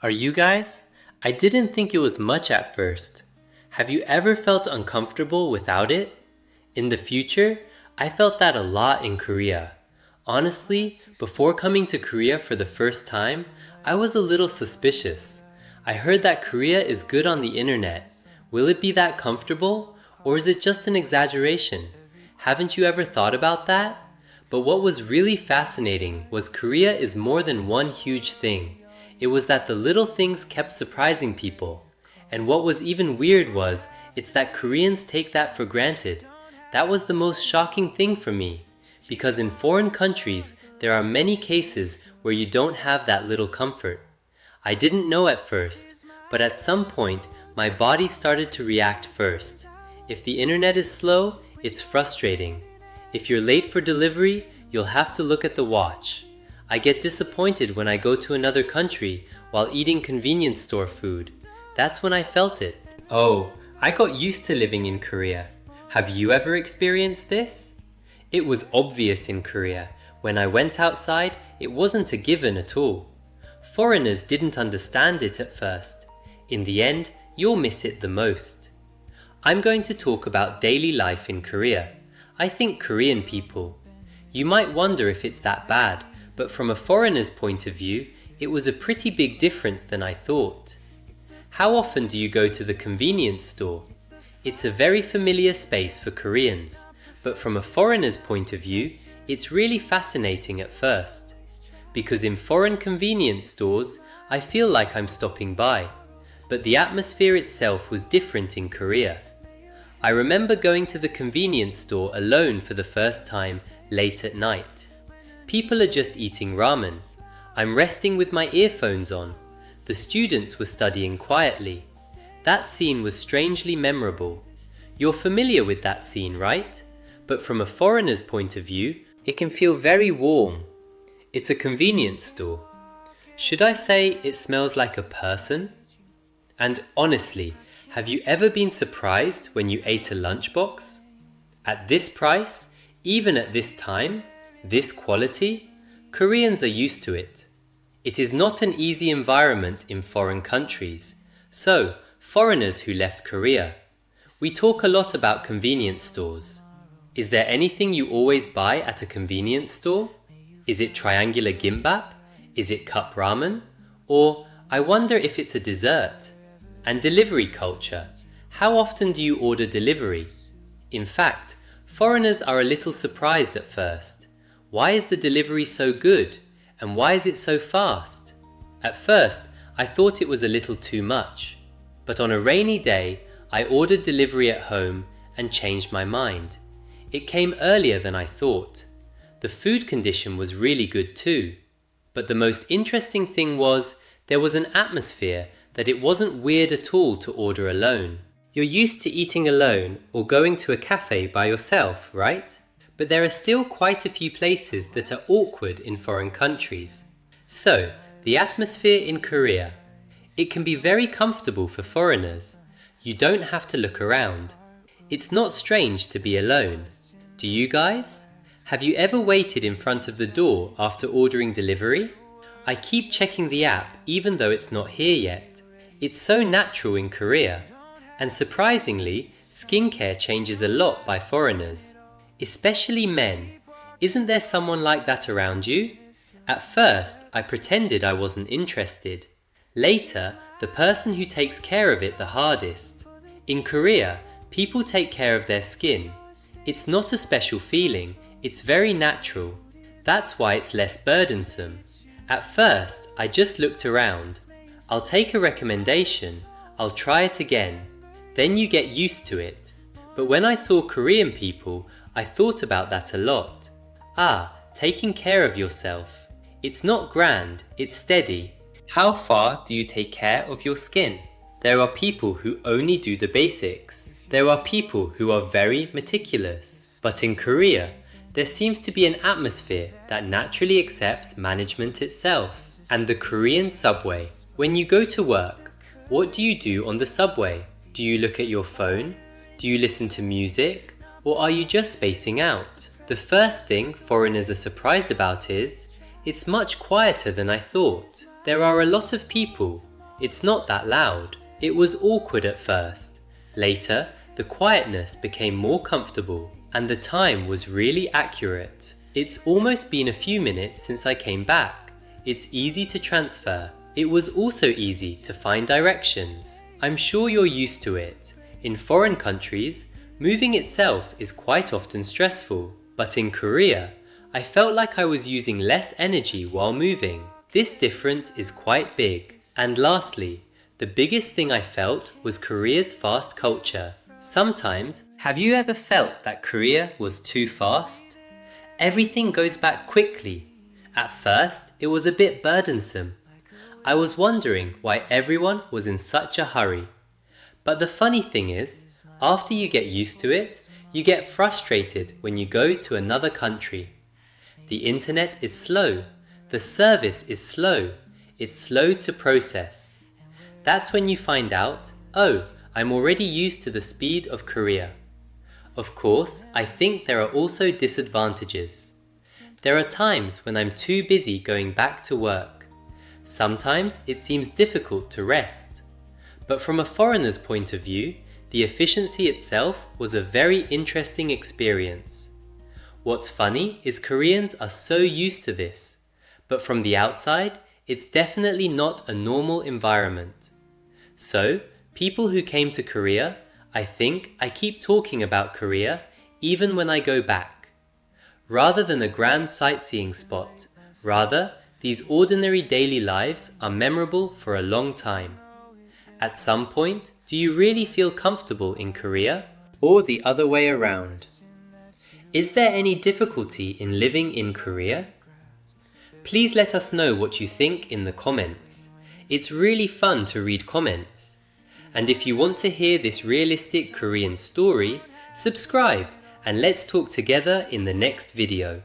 Are you guys? I didn't think it was much at first. Have you ever felt uncomfortable without it? In the future, I felt that a lot in Korea. Honestly, before coming to Korea for the first time, I was a little suspicious. I heard that Korea is good on the internet. Will it be that comfortable? Or is it just an exaggeration? Haven't you ever thought about that? But what was really fascinating was Korea is more than one huge thing. It was that the little things kept surprising people. And what was even weird was, it's that Koreans take that for granted. That was the most shocking thing for me. Because in foreign countries, there are many cases where you don't have that little comfort. I didn't know at first, but at some point, my body started to react first. If the internet is slow, it's frustrating. If you're late for delivery, you'll have to look at the watch. I get disappointed when I go to another country while eating convenience store food. That's when I felt it. Oh, I got used to living in Korea. Have you ever experienced this? It was obvious in Korea. When I went outside, it wasn't a given at all. Foreigners didn't understand it at first. In the end, you'll miss it the most. I'm going to talk about daily life in Korea. I think Korean people. You might wonder if it's that bad, but from a foreigner's point of view, it was a pretty big difference than I thought. How often do you go to the convenience store? It's a very familiar space for Koreans, but from a foreigner's point of view, it's really fascinating at first. Because in foreign convenience stores, I feel like I'm stopping by, but the atmosphere itself was different in Korea. I remember going to the convenience store alone for the first time late at night. People are just eating ramen. I'm resting with my earphones on. The students were studying quietly. That scene was strangely memorable. You're familiar with that scene, right? But from a foreigner's point of view, it can feel very warm. It's a convenience store. Should I say it smells like a person? And honestly, have you ever been surprised when you ate a lunchbox? At this price, even at this time, this quality, Koreans are used to it. It is not an easy environment in foreign countries. So, foreigners who left Korea. We talk a lot about convenience stores. Is there anything you always buy at a convenience store? Is it triangular gimbap? Is it cup ramen? Or, I wonder if it's a dessert? And delivery culture. How often do you order delivery? In fact, foreigners are a little surprised at first. Why is the delivery so good? And why is it so fast? At first, I thought it was a little too much. But on a rainy day, I ordered delivery at home and changed my mind. It came earlier than I thought. The food condition was really good too. But the most interesting thing was, there was an atmosphere that it wasn't weird at all to order alone. You're used to eating alone or going to a cafe by yourself, right? But there are still quite a few places that are awkward in foreign countries. So, the atmosphere in Korea. It can be very comfortable for foreigners. You don't have to look around. It's not strange to be alone. Do you guys? Have you ever waited in front of the door after ordering delivery? I keep checking the app even though it's not here yet. It's so natural in Korea. And surprisingly, skincare changes a lot by foreigners. Especially men. Isn't there someone like that around you? At first, I pretended I wasn't interested. Later, the person who takes care of it the hardest. In Korea, people take care of their skin. It's not a special feeling, it's very natural. That's why it's less burdensome. At first, I just looked around. I'll take a recommendation, I'll try it again. Then you get used to it. But when I saw Korean people, I thought about that a lot. Taking care of yourself. It's not grand, it's steady. How far do you take care of your skin? There are people who only do the basics. There are people who are very meticulous. But in Korea, there seems to be an atmosphere that naturally accepts management itself. And the Korean subway. When you go to work, what do you do on the subway? Do you look at your phone? Do you listen to music? Or are you just spacing out? The first thing foreigners are surprised about is, it's much quieter than I thought. There are a lot of people. It's not that loud. It was awkward at first. Later, the quietness became more comfortable, and the time was really accurate. It's almost been a few minutes since I came back. It's easy to transfer. It was also easy to find directions. I'm sure you're used to it. In foreign countries, moving itself is quite often stressful, but in Korea, I felt like I was using less energy while moving. This difference is quite big. And lastly, the biggest thing I felt was Korea's fast culture. Sometimes, have you ever felt that Korea was too fast? Everything goes back quickly. At first, it was a bit burdensome. I was wondering why everyone was in such a hurry. But the funny thing is, after you get used to it, you get frustrated when you go to another country. The internet is slow. The service is slow. It's slow to process. That's when you find out, oh, I'm already used to the speed of Korea. Of course, I think there are also disadvantages. There are times when I'm too busy going back to work. Sometimes it seems difficult to rest. But from a foreigner's point of view, the efficiency itself was a very interesting experience. What's funny is Koreans are so used to this, but from the outside, it's definitely not a normal environment. So, people who came to Korea, I think I keep talking about Korea even when I go back. Rather than a grand sightseeing spot, rather, these ordinary daily lives are memorable for a long time. At some point, do you really feel comfortable in Korea? Or the other way around? Is there any difficulty in living in Korea? Please let us know what you think in the comments. It's really fun to read comments. And if you want to hear this realistic Korean story, subscribe and let's talk together in the next video.